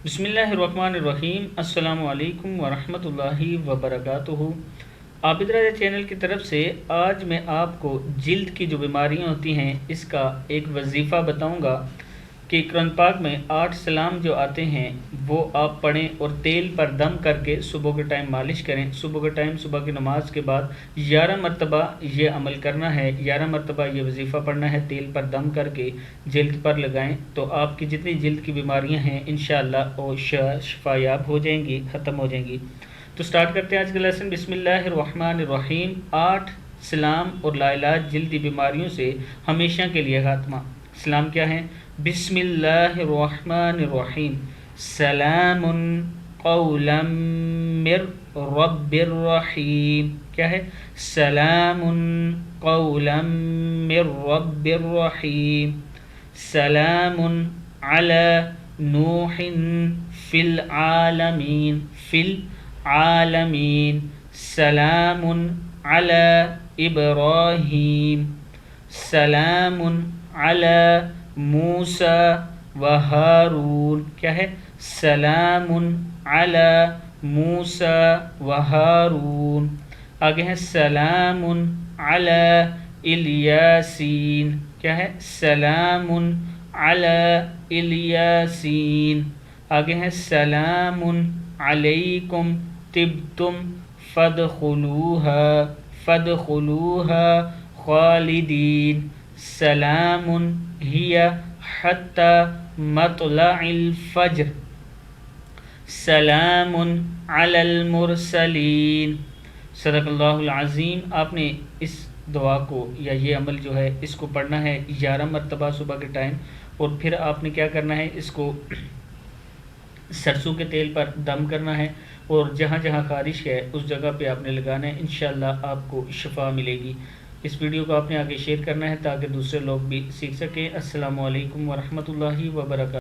بسم اللہ الرحمن الرحیم۔ السلام علیکم ورحمۃ اللہ وبرکاتہ۔ عابد راجہ چینل کی طرف سے آج میں آپ کو جلد کی جو بیماریاں ہوتی ہیں اس کا ایک وظیفہ بتاؤں گا کہ قرآن پاک میں 8 سلام جو آتے ہیں وہ آپ پڑھیں اور تیل پر دم کر کے صبح کے ٹائم مالش کریں۔ صبح کے ٹائم صبح کی نماز کے بعد 11 مرتبہ یہ عمل کرنا ہے، 11 مرتبہ یہ وظیفہ پڑھنا ہے، تیل پر دم کر کے جلد پر لگائیں تو آپ کی جتنی جلد کی بیماریاں ہیں انشاءاللہ وہ شفا یاب ہو جائیں گی، ختم ہو جائیں گی۔ تو سٹارٹ کرتے ہیں آج کا لیسن۔ بسم اللہ الرحمن الرحیم۔ 8 سلام اور لا علاج جلدی بیماریوں سے ہمیشہ کے لیے خاتمہ۔ سلام کیا ہیں؟ بسم اللہ الرحمن الرحیم۔ سلام قولا من رب الرحیم۔ کیا ہے؟ سلام قولا من رب الرحیم۔ سلام علی نوح فی العالمین، فی العالمین۔ سلام علی ابراہیم۔ سلام علی موسیٰ و ہارون۔ کیا ہے؟ سلام علی موسیٰ و ہارون۔ آگے ہے سلام علی الیاسین۔ کیا ہے؟ سلام علی الیاسین۔ آگے ہے سلام علیکم طبتم فادخلوها خالدین۔ سلام ہی حتی مطلع الفجر۔ سلام علی المرسلین۔ صدق اللہ العظیم۔ آپ نے اس دعا کو یا یہ عمل جو ہے اس کو پڑھنا ہے 11 مرتبہ صبح کے ٹائم، اور پھر آپ نے کیا کرنا ہے، اس کو سرسوں کے تیل پر دم کرنا ہے اور جہاں جہاں خارش ہے اس جگہ پہ آپ نے لگانا ہے، انشاءاللہ آپ کو شفا ملے گی۔ اس ویڈیو کو آپ نے آگے شیئر کرنا ہے تاکہ دوسرے لوگ بھی سیکھ سکیں۔ السلام علیکم ورحمۃ اللہ وبرکاتہ۔